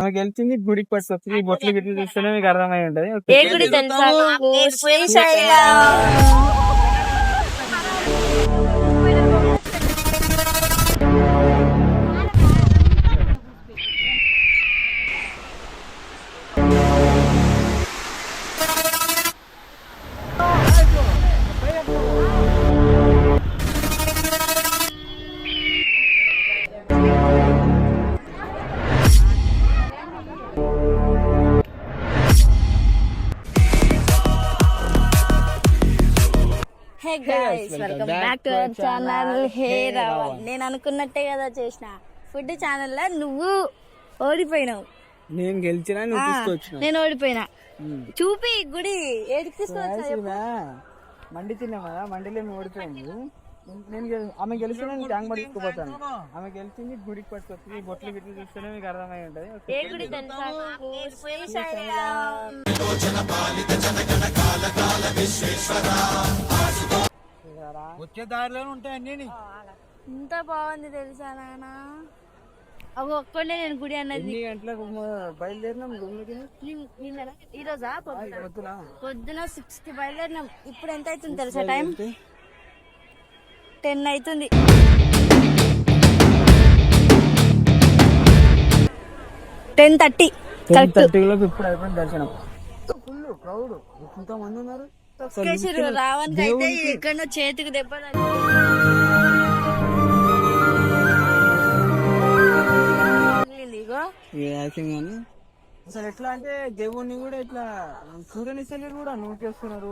ఆమె గెలిచింది గుడికి పట్టుకొచ్చింది. ఈ బొట్లు గిట్లు చూస్తేనే మీకు అర్థమై ఉంటది. ఏ గుడి తెలుసా? Srisailam. Hey guys, welcome back to our channel హే రావల్. నేను అనుకున్నట్టే కదా చేసిన ఫుడ్ ఛానల్ లో నువ్వు ఓడిపోయినావు. నేను గెలిచినా నువ్వు తీసుకొచ్చిన. నేను ఓడిపోయినా. చూపి గుడి ఏడికి తీసుకొచ్చా? మండి తిన్నాం కదా, మండిలో ఓడిపోయింది. ఆమె గెలిచిన ట్యాంక్ బండ్ తీసుకుపోతాను. ఆమె గెలిచింది గుడికి పట్టుకొచ్చింది. ఈ బొట్లు గిట్లు చూస్తేనే మీకు అర్థమై ఉంటది. ఏ గుడి తెలుసా? శ్రీశైలం. వచ్చే దారిలోనే ఉంటాయండి. ఎంత బాగుంది తెలుసా నాన్న. అవి ఒక్కడే నేను గుడి అన్నది. ఎన్ని గంటలకు బయలుదేరినాం? ఈ రోజా పొద్దున 6 కి బయలుదేరినాం. ఇప్పుడు ఎంత అవుతుంది తెలుసా? టైం 10 అవుతుంది. 10:30 ఇప్పుడు అయిపోయింది దర్శనం. ఫుల్ క్రౌడ్, ఎంత మంది ఉన్నారు. రావణ్ అయితే ఎక్కడో చేతికి దెబ్బ అసలు ఎట్లా అంటే దేవుణ్ణి కూడా ఇట్లా సూర్యనిశలు కూడా నూకేస్తున్నారు.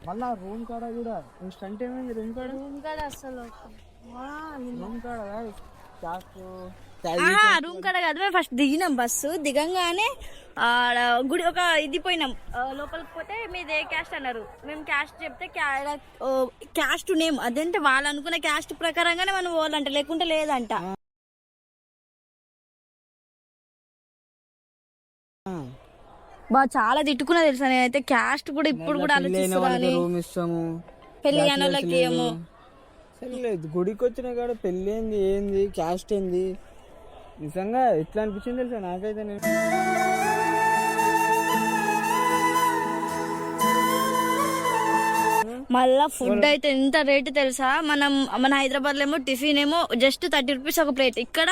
మళ్ళా రూమ్ కాడ కూడా స్టంట్ ఏమైంది? రూమ్ కాడ అసలు రూమ్ కాడ కాదు. మేము ఫస్ట్ దిగినాం బస్సు దిగంగానే గుడి ఒక ఇది పోయినాం. లోపలికి పోతే మీది ఏ క్యాస్ట్ అన్నారు. మేము క్యాస్ట్ చెప్తే క్యాస్ట్ నేమ్ అదంటే వాళ్ళు అనుకున్న క్యాస్ట్ ప్రకారంగానే మనం పోవాలంట, లేకుంటే లేదంట. చాలా తిట్టుకున్నా తెలుసా. నేనైతే క్యాస్ట్ కూడా ఇప్పుడు కూడా ఆలోచిస్తాను. పెళ్లి కాని వాళ్ళకి ఏమో గుడికి వచ్చిన కాడ పెళ్లి ఏంది క్యాస్ట్ ఏంది నిజంగా ఎట్లా అనిపించింది తెలుసా నాకైతే. నేను మళ్ళా ఫుడ్ అయితే ఎంత రేటు తెలుసా? మన హైదరాబాద్ లో ఏమో టిఫిన్ ఏమో జస్ట్ 30 రూపీస్ ఒక ప్లేట్, ఇక్కడ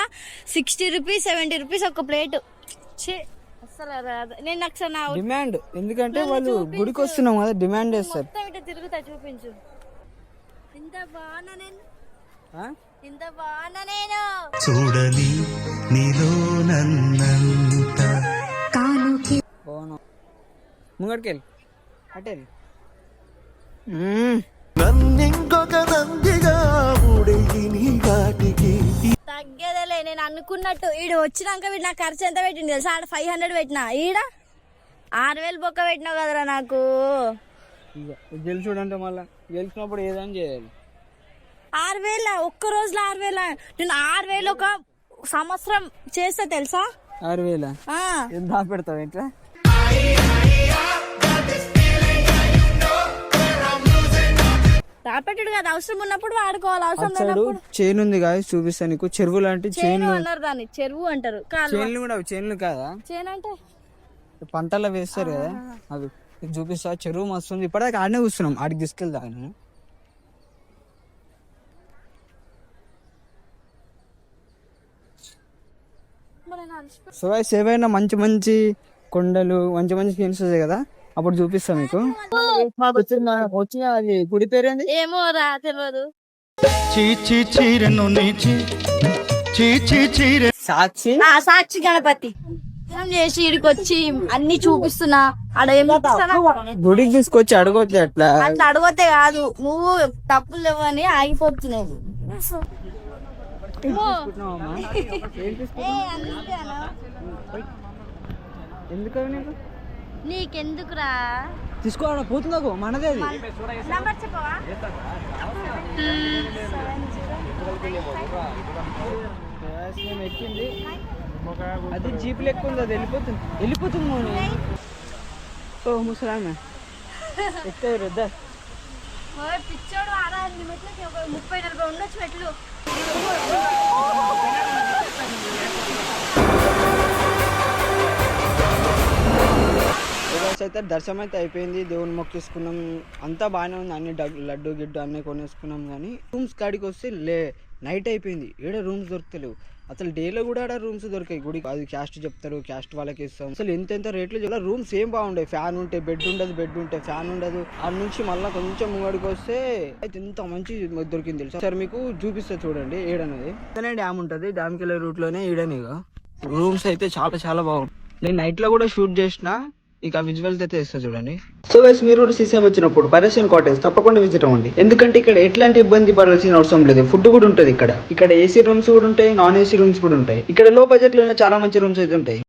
60 రూపీస్ 70 రూపీస్ ఒక ప్లేట్. నేను డిమాండ్, ఎందుకంటే వాళ్ళు గుడికి వస్తున్నాం కదా, డిమాండ్ చేస్తారు. తిరుగుతా చూపించు. ఇంత బాగున్నా నేను, ఇంత బాగున్నా నేను. చూడని నీలో నన్నంత ముంగడికెళ్ళి అటే తగ్గేదలే. నేను అనుకున్నట్టు ఈడు వచ్చినాక వీడు నాకు ఖర్చు ఎంత పెట్టింది తెలుసా? 500 పెట్టినా, ఈడ 6000 బొక్క పెట్టినావు కదరా నాకు. గెలిచుడంటే మళ్ళా గెలిచినప్పుడు ఏదని చేయాలి. 6000 ఒక్క రోజులో 6000. నేను 6000 ఒక సంవత్సరం చేస్తా తెలుసా? 6000 ఎంత పెడతావు ఎట్లా? రాపెట్టుడు కదా, అవసరం ఉన్నప్పుడు వాడుకోవాలి, అవసరం లేనప్పుడు. చైన్ ఉంది కాదు, చూపిస్తాను నీకు. చెరువు లాంటి చైన్ అన్నారు దాన్ని, చెరువు అంటారు. చైన్లు కూడా చైన్లు కాదా? చైన్ అంటే పంటల్లో వేస్తారు కదా అవి. చూపిస్తా, చెరువు మస్తు ఉంది. ఇప్పటిదాకా ఆడనే కూర్చున్నాం, ఆడికి తీసుకెళ్తా. సో ఏవైనా మంచి మంచి కొండలు, మంచి మంచి సీన్స్ వస్తాయి కదా, అప్పుడు చూపిస్తా మీకు. వచ్చిన అది గుడి పేరేంది ఏమో రా, తెలియదు. సాక్షి, సాక్షి గణపతి చేసి ఇడికి వచ్చి అన్ని చూపిస్తున్నా. ఆడ ఏం గుడికి తీసుకొచ్చి అడగొద్దు, అట్లా అట్లా అడగొద్దే కాదు, నువ్వు తప్పులు లేవని ఆగిపోతున్నావు. ఎందుకు నీకెందుకురా? తీసుకోవాలి, పోతుందా మనదే. నంబర్ చెప్పవా? ఎక్కింది అది జీప్ లెక్క ఉంది, అది వెళ్ళిపోతుంది. ఓ ముసలామె ఎక్కారు. పిచ్చోడు 30-40 ఉండొచ్చు మెట్లు. అయితే దర్శనం అయితే అయిపోయింది, దేవుని మొక్కేసుకున్నాం, అంతా బాగానే ఉంది, అన్ని లడ్డు గిడ్డు అన్నీ కొనేసుకున్నాం. కానీ రూమ్స్ కాడికి వస్తే నైట్ అయిపోయింది, ఏడ రూమ్స్ దొరుకుతలేవు. అసలు డేలో కూడా ఆడ రూమ్స్ దొరికాయి. గుడి అది క్యాస్ట్ చెప్తారు, క్యాస్ట్ వాళ్ళకి ఇస్తాం. అసలు ఎంత రేట్లు చెప్పాలి. రూమ్స్ ఏం బాగుండే, ఫ్యాన్ ఉంటే బెడ్ ఉంటే ఫ్యాన్ ఉండదు. ఆ నుంచి మళ్ళీ కొంచెం ముంగడికి వస్తే అయితే ఎంత మంచి దొరికింది తెలుసు. సార్ మీకు చూపిస్తా చూడండి, ఏడనేది డ్యామ్ ఉంటుంది, డ్యామ్కి వెళ్ళే రూట్ లోనే ఈడనిగా రూమ్స్ అయితే చాలా బాగుంది. నేను నైట్ లో కూడా షూట్ చేసిన, ఇక విజువల్స్ అయితే ఇస్తా చూడండి. సో గైస్, మీరు కూడా సీసీఎం వచ్చినప్పుడు పరేషన్ కాటేజ్ తప్పకుండా విజిట్ అవ్వండి. ఎందుకంటే ఇక్కడ ఎట్లాంటి ఇబ్బంది పడాల్సిన అవసరం లేదు. ఫుడ్ కూడా ఉంటుంది ఇక్కడ ఏసీ రూమ్స్ కూడా ఉంటాయి, నాన్ ఏసీ రూమ్స్ కూడా ఉంటాయి. ఇక్కడ లో బడ్జెట్ లో చాలా మంచి రూమ్స్ అయితే ఉంటాయి.